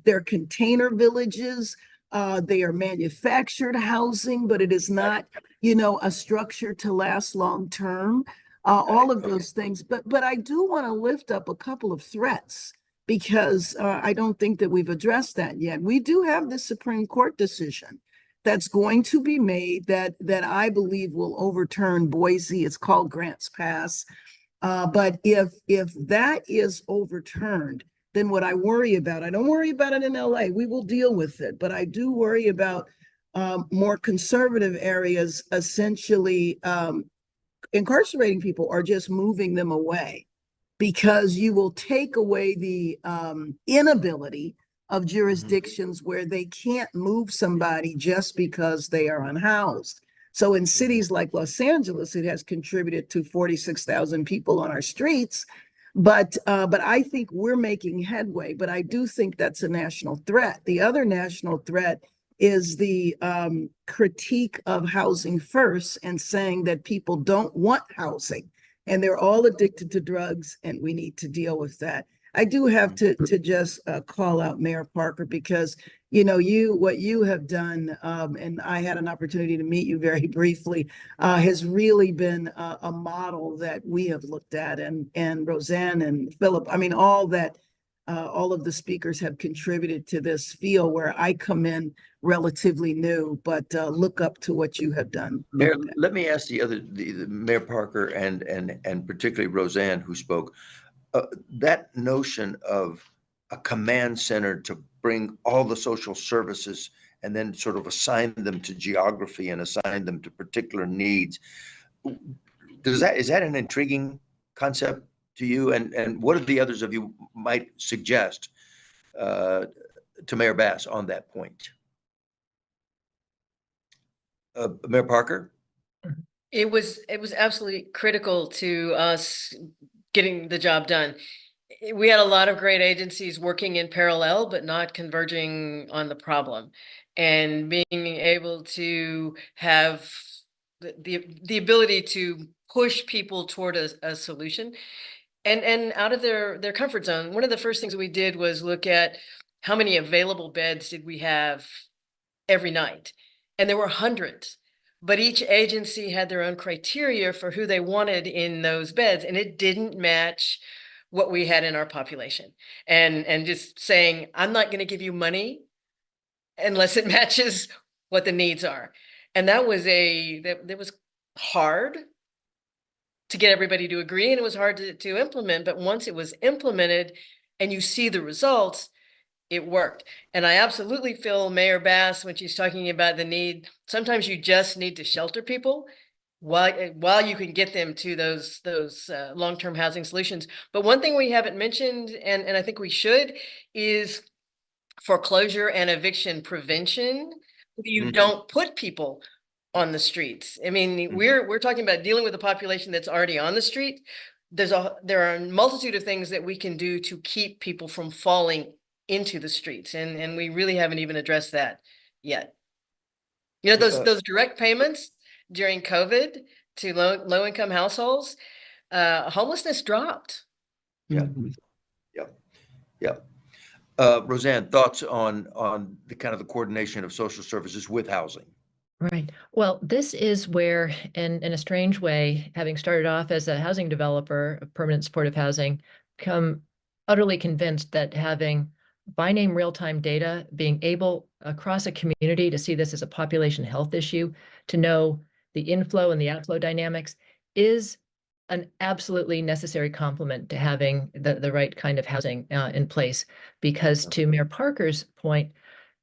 They're container villages. They are manufactured housing, but it is not, a structure to last long term. All of those things. But I do want to lift up a couple of threats, because I don't think that we've addressed that yet. We do have the Supreme Court decision that's going to be made that I believe will overturn Boise. It's called Grants Pass. But if that is overturned, then what I worry about, I don't worry about it in LA, we will deal with it, but I do worry about more conservative areas essentially incarcerating people or just moving them away, because you will take away the inability of jurisdictions where they can't move somebody just because they are unhoused. So in cities like Los Angeles, it has contributed to 46,000 people on our streets. But I think we're making headway, but I do think that's a national threat. The other national threat is the critique of housing first and saying that people don't want housing and they're all addicted to drugs, and we need to deal with that. I do have to just call out Mayor Parker, because what you have done, and I had an opportunity to meet you very briefly, has really been a model that we have looked at, and Roseanne and Philip. All of the speakers have contributed to this field where I come in relatively new, but look up to what you have done. Mayor, let me ask the Mayor Parker and particularly Roseanne, who spoke. That notion of a command center to bring all the social services and then sort of assign them to geography and assign them to particular needs. Is that an intriguing concept to you? And what are the others of you might suggest to Mayor Bass on that point? Mayor Parker? It was absolutely critical to us getting the job done. We had a lot of great agencies working in parallel, but not converging on the problem. And being able to have the ability to push people toward a solution and out of their comfort zone. One of the first things we did was look at how many available beds did we have every night. And there were hundreds. But each agency had their own criteria for who they wanted in those beds, and it didn't match what we had in our population. And just saying, I'm not going to give you money unless it matches what the needs are. And that was that was hard to get everybody to agree, and it was hard to implement. But once it was implemented and you see the results, it worked. And I absolutely feel Mayor Bass when she's talking about the need. Sometimes you just need to shelter people while you can get them to those long-term housing solutions. But one thing we haven't mentioned, and I think we should, is foreclosure and eviction prevention. You don't put people on the streets. I mean, we're talking about dealing with a population that's already on the street. There are a multitude of things that we can do to keep people from falling into the streets, and we really haven't even addressed that yet. You know, those direct payments during COVID to low income households, homelessness dropped. Yeah. Roseanne, thoughts on the kind of the coordination of social services with housing? Right. Well, this is where, in a strange way, having started off as a housing developer of permanent supportive housing, become utterly convinced that having by name real-time data, being able across a community to see this as a population health issue, to know the inflow and the outflow dynamics, is an absolutely necessary complement to having the right kind of housing in place. Because to Mayor Parker's point,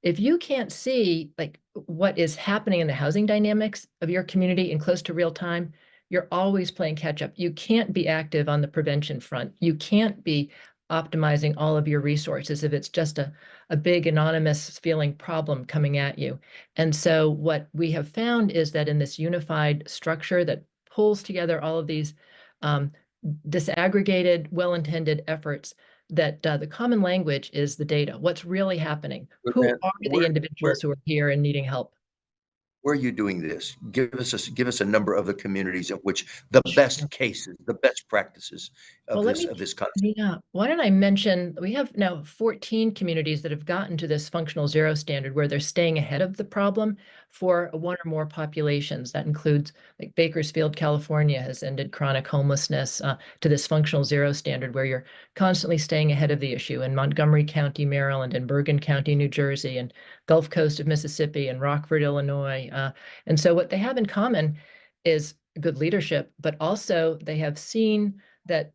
if you can't see like what is happening in the housing dynamics of your community in close to real time, you're always playing catch up. You can't be active on the prevention front. You can't be optimizing all of your resources if it's just a big anonymous feeling problem coming at you. And so what we have found is that in this unified structure that pulls together all of these disaggregated, well-intended efforts, that the common language is the data. What's really happening? Who are the individuals who are here and needing help? Where are you doing this? Give us a number of the communities in which the best cases, the best practices of this concept. Yeah, why don't I mention, we have now 14 communities that have gotten to this functional zero standard where they're staying ahead of the problem for one or more populations. That includes like Bakersfield, California has ended chronic homelessness to this functional zero standard where you're constantly staying ahead of the issue, in Montgomery County, Maryland, and Bergen County, New Jersey, and Gulf Coast of Mississippi, and Rockford, Illinois. And so what they have in common is good leadership, but also they have seen that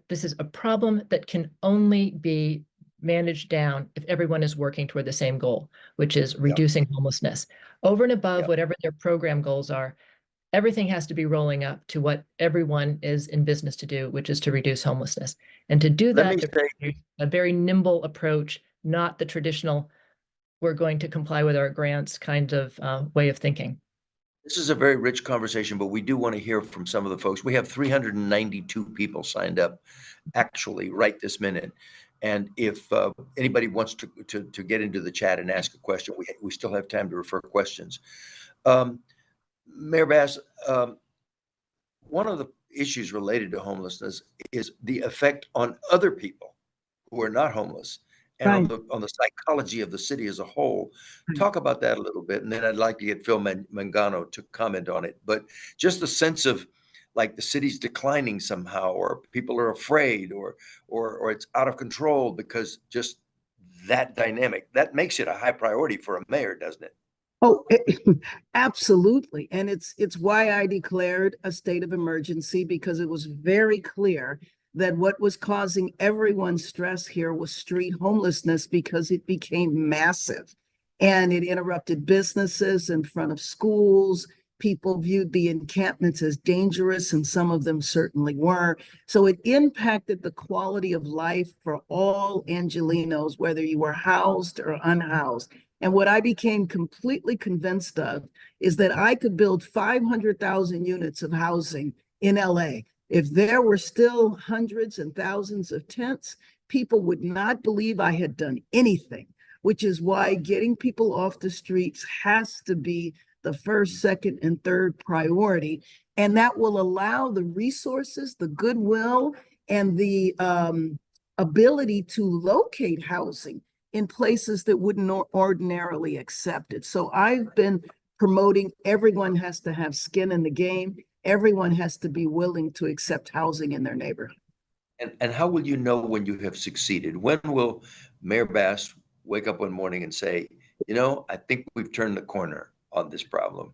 this is a problem that can only be managed down if everyone is working toward the same goal, which is reducing homelessness. Over and above whatever their program goals are, everything has to be rolling up to what everyone is in business to do, which is to reduce homelessness. And to do that, a very nimble approach, not the traditional, we're going to comply with our grants kind of way of thinking. This is a very rich conversation, but we do want to hear from some of the folks. We have 392 people signed up actually right this minute. And if anybody wants to get into the chat and ask a question, we still have time to refer questions. Mayor Bass, one of the issues related to homelessness is the effect on other people who are not homeless and on the psychology of the city as a whole. Talk about that a little bit, and then I'd like to get Phil Mangano to comment on it. But just the sense of like the city's declining somehow, or people are afraid, or it's out of control because just that dynamic, that makes it a high priority for a mayor, doesn't it? Oh, absolutely. And it's why I declared a state of emergency, because it was very clear that what was causing everyone's stress here was street homelessness, because it became massive. and it interrupted businesses in front of schools. People viewed the encampments as dangerous, and some of them certainly were. So it impacted the quality of life for all Angelenos, whether you were housed or unhoused. And what I became completely convinced of is that I could build 500,000 units of housing in LA. If there were still hundreds and thousands of tents, people would not believe I had done anything, which is why getting people off the streets has to be the first, second, and third priority. And that will allow the resources, the goodwill, and the ability to locate housing in places that wouldn't ordinarily accept it. So I've been promoting everyone has to have skin in the game. Everyone has to be willing to accept housing in their neighborhood. And how will you know when you have succeeded? When will Mayor Bass wake up one morning and say, you know, I think we've turned the corner on this problem?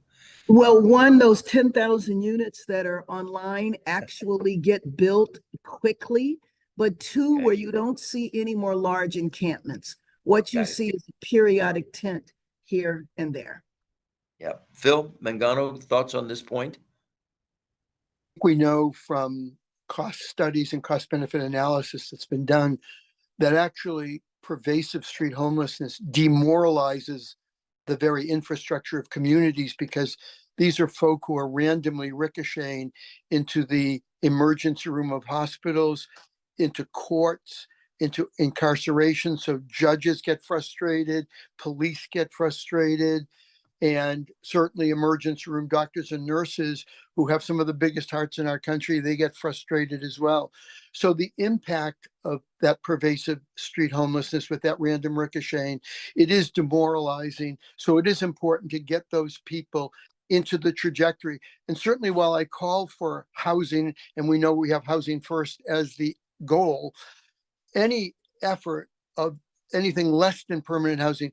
Well, one, those 10,000 units that are online actually get built quickly, but two, Okay. where you don't see any more large encampments. What you Got it. see is a periodic tent here and there. Yeah. Phil Mangano, thoughts on this point? We know from cost studies and cost benefit analysis that's been done that actually pervasive street homelessness demoralizes the very infrastructure of communities, because these are folk who are randomly ricocheting into the emergency room of hospitals, into courts, into incarceration. So judges get frustrated, police get frustrated, and certainly emergency room doctors and nurses who have some of the biggest hearts in our country, they get frustrated as well. So the impact of that pervasive street homelessness with that random ricocheting, it is demoralizing. So it is important to get those people into the trajectory. And certainly while I call for housing, and we know we have housing first as the goal, any effort of anything less than permanent housing,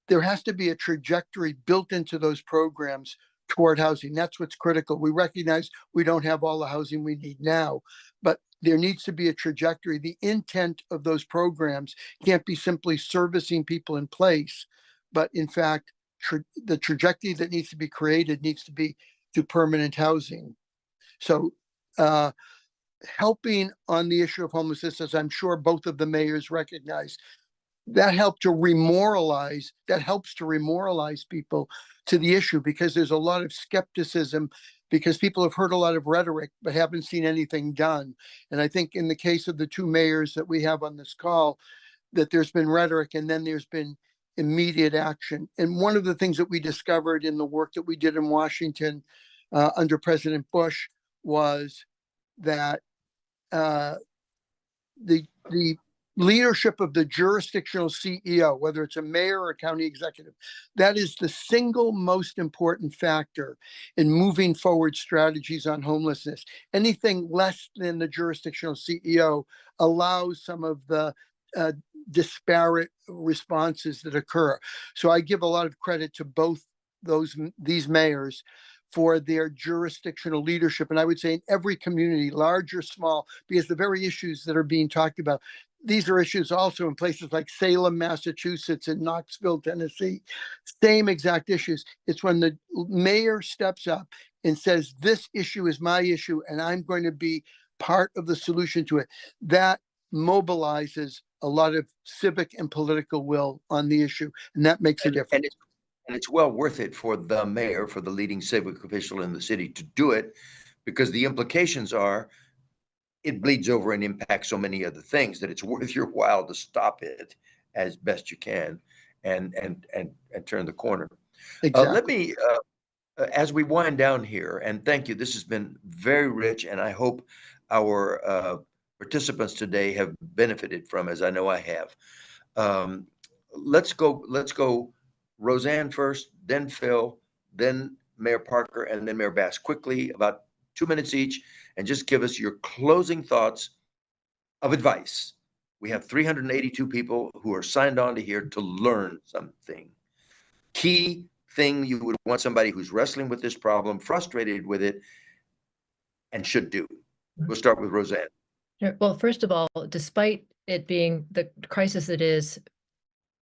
there has to be a trajectory built into those programs toward housing. That's what's critical. We recognize we don't have all the housing we need now, but there needs to be a trajectory. The intent of those programs can't be simply servicing people in place, but in fact, the trajectory that needs to be created needs to be to permanent housing. So helping on the issue of homelessness, as I'm sure both of the mayors recognize, that helps to remoralize people to the issue, because there's a lot of skepticism, because people have heard a lot of rhetoric but haven't seen anything done. And I think in the case of the two mayors that we have on this call, that there's been rhetoric and then there's been immediate action. And one of the things that we discovered in the work that we did in Washington under President Bush was that the leadership of the jurisdictional CEO, whether it's a mayor or a county executive, that is the single most important factor in moving forward strategies on homelessness. Anything less than the jurisdictional CEO allows some of the disparate responses that occur. So I give a lot of credit to both these mayors for their jurisdictional leadership. And I would say in every community, large or small, because the very issues that are being talked about, these are issues also in places like Salem, Massachusetts, and Knoxville, Tennessee, same exact issues. It's when the mayor steps up and says, this issue is my issue, and I'm going to be part of the solution to it. That mobilizes a lot of civic and political will on the issue, and that makes a difference. And it's well worth it for the mayor, for the leading civic official in the city to do it, because the implications are it bleeds over and impacts so many other things that it's worth your while to stop it as best you can and turn the corner. Exactly. Let me, as we wind down here, and thank you, this has been very rich, and I hope our participants today have benefited from, as I know I have. Let's go Roseanne first, then Phil, then Mayor Parker, and then Mayor Bass. Quickly, about 2 minutes each, and just give us your closing thoughts of advice. We have 382 people who are signed on to here to learn something. Key thing you would want somebody who's wrestling with this problem, frustrated with it, and should do. We'll start with Roseanne. Sure. Well, first of all, despite it being the crisis it is,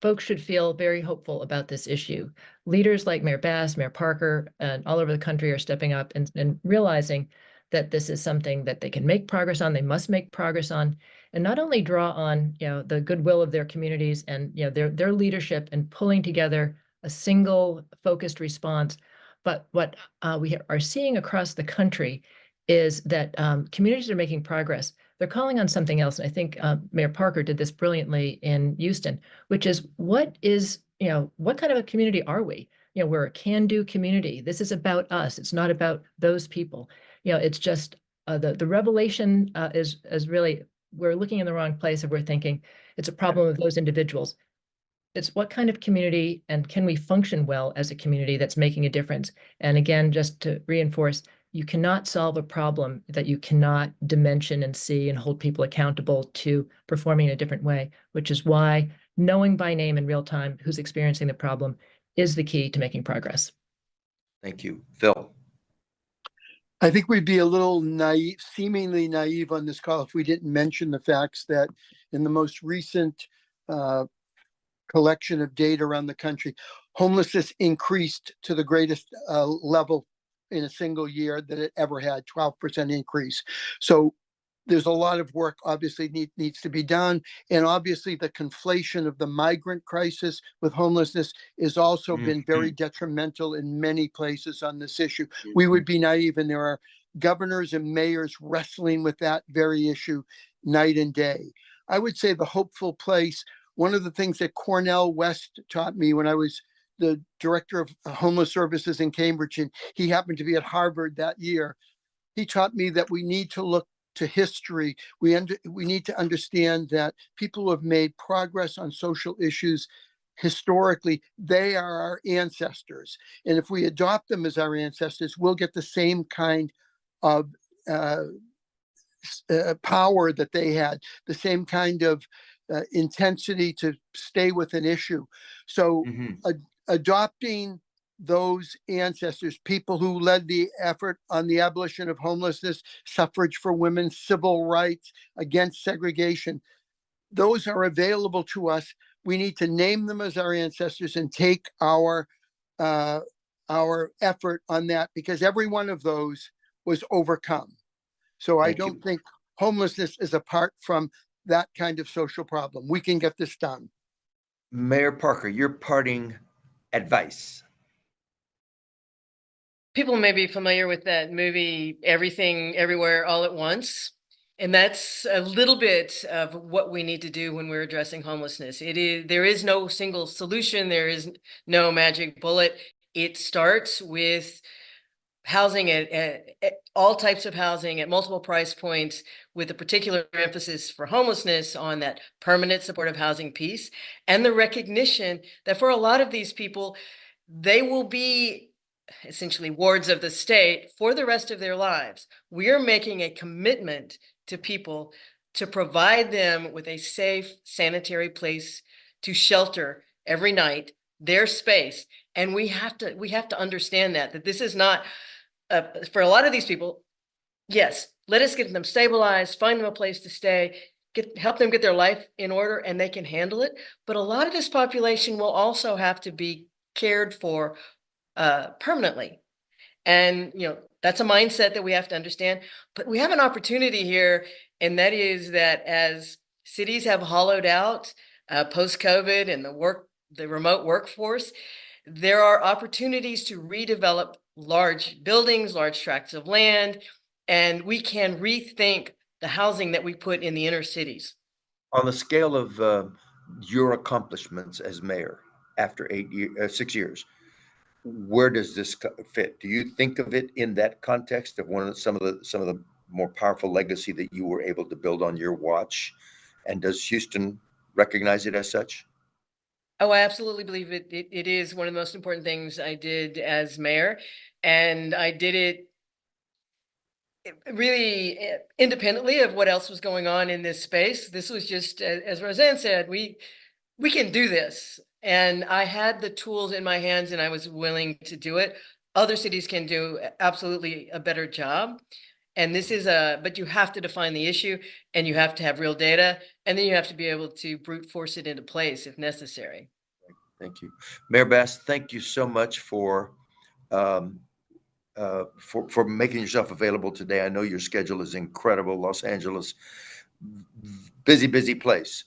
folks should feel very hopeful about this issue. Leaders like Mayor Bass, Mayor Parker, and all over the country are stepping up and realizing that this is something that they can make progress on, they must make progress on, and not only draw on, the goodwill of their communities and, their leadership and pulling together a single focused response, but what we are seeing across the country is that communities are making progress. They're calling on something else. And I think Mayor Parker did this brilliantly in Houston, which is what kind of a community are we? We're a can-do community. This is about us. It's not about those people. It's just the revelation is really, we're looking in the wrong place if we're thinking it's a problem of those individuals. It's what kind of community and can we function well as a community that's making a difference? And again, just to reinforce, you cannot solve a problem that you cannot dimension and see and hold people accountable to performing in a different way, which is why knowing by name in real time who's experiencing the problem is the key to making progress. Thank you. Phil. I think we'd be a little naive, seemingly naive on this call if we didn't mention the facts that in the most recent collection of data around the country, homelessness increased to the greatest level in a single year that it ever had, 12% increase. So there's a lot of work obviously needs to be done. And obviously the conflation of the migrant crisis with homelessness has also been very detrimental in many places on this issue. We would be naive, and there are governors and mayors wrestling with that very issue night and day. I would say the hopeful place, one of the things that Cornell West taught me when I was the director of homeless services in Cambridge, and he happened to be at Harvard that year, he taught me that we need to look to history. We need to understand that people who have made progress on social issues historically, they are our ancestors. And if we adopt them as our ancestors, we'll get the same kind of power that they had, the same kind of intensity to stay with an issue. So adopting those ancestors, people who led the effort on the abolition of homelessness, suffrage for women, civil rights, against segregation, those are available to us. We need to name them as our ancestors and take our effort on that, because every one of those was overcome. So I don't think homelessness is apart from that kind of social problem. We can get this done. Mayor Parker, your parting advice. People may be familiar with that movie, Everything, Everywhere, All at Once. And that's a little bit of what we need to do when we're addressing homelessness. There is no single solution. There is no magic bullet. It starts with housing at all types of housing at multiple price points, with a particular emphasis for homelessness on that permanent supportive housing piece, and the recognition that for a lot of these people, they will be essentially wards of the state for the rest of their lives. We are making a commitment to people to provide them with a safe, sanitary place to shelter every night, their space. And we have to understand that this is not, for a lot of these people, yes, let us get them stabilized, find them a place to stay, help them get their life in order, and they can handle it. But a lot of this population will also have to be cared for permanently. And, that's a mindset that we have to understand. But we have an opportunity here, and that is that as cities have hollowed out post-COVID and the remote workforce, there are opportunities to redevelop large buildings, large tracts of land, and we can rethink the housing that we put in the inner cities. On the scale of your accomplishments as mayor after 6 years, where does this fit? Do you think of it in that context of some of the more powerful legacy that you were able to build on your watch? And does Houston recognize it as such? Oh, I absolutely believe it. It is one of the most important things I did as mayor, and I did it really independently of what else was going on in this space. This was just, as Roseanne said, we can do this. And I had the tools in my hands and I was willing to do it. Other cities can do absolutely a better job. And this is but you have to define the issue, and you have to have real data, and then you have to be able to brute force it into place if necessary. Thank you. Mayor Bass, thank you so much for making yourself available today. I know your schedule is incredible. Los Angeles, busy place.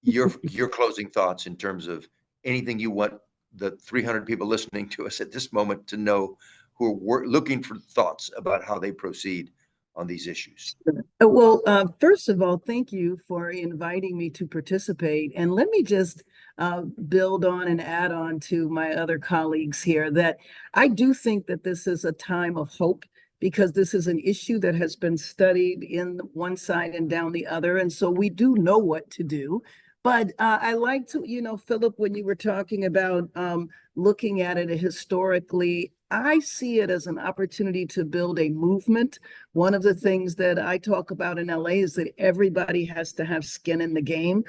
Your closing thoughts in terms of anything you want the 300 people listening to us at this moment to know, who are looking for thoughts about how they proceed on these issues. Well, first of all, thank you for inviting me to participate. And let me just build on and add on to my other colleagues here that I do think that this is a time of hope, because this is an issue that has been studied in one side and down the other. And so we do know what to do. But I like to, Philip, when you were talking about looking at it historically, I see it as an opportunity to build a movement. One of the things that I talk about in LA is that everybody has to have skin in the game.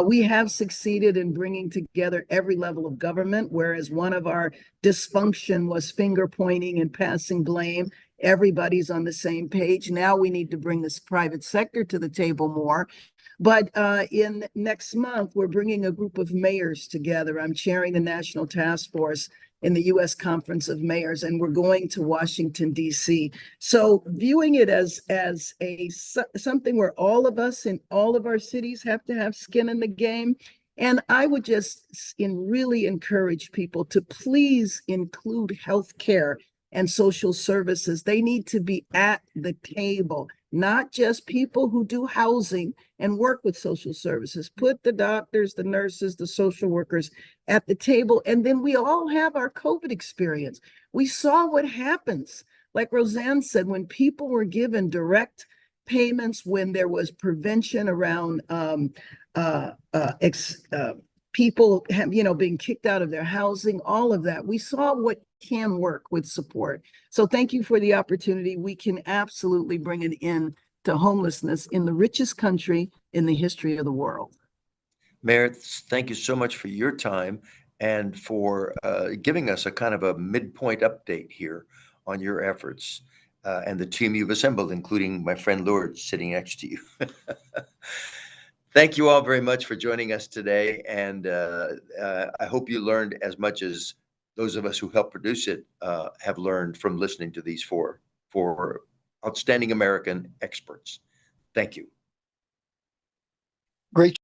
We have succeeded in bringing together every level of government, whereas one of our dysfunction was finger pointing and passing blame. Everybody's on the same page. Now we need to bring this private sector to the table more. But in next month, we're bringing a group of mayors together. I'm chairing the National Task Force in the U.S. Conference of Mayors, and we're going to Washington, D.C. So viewing it as something where all of us in all of our cities have to have skin in the game. And I would just really encourage people to please include healthcare and social services. They need to be at the table, not just people who do housing and work with social services. Put the doctors, the nurses, the social workers at the table. And then we all have our COVID experience. We saw what happens. Like Roseanne said, when people were given direct payments, when there was prevention around people being kicked out of their housing, all of that, we saw what can work with support. So thank you for the opportunity. We can absolutely bring an end to homelessness in the richest country in the history of the world. Mayor, thank you so much for your time and for giving us a kind of a midpoint update here on your efforts and the team you've assembled, including my friend Lourdes sitting next to you. Thank you all very much for joining us today. And I hope you learned as much as those of us who helped produce it have learned from listening to these four outstanding American experts. Thank you. Great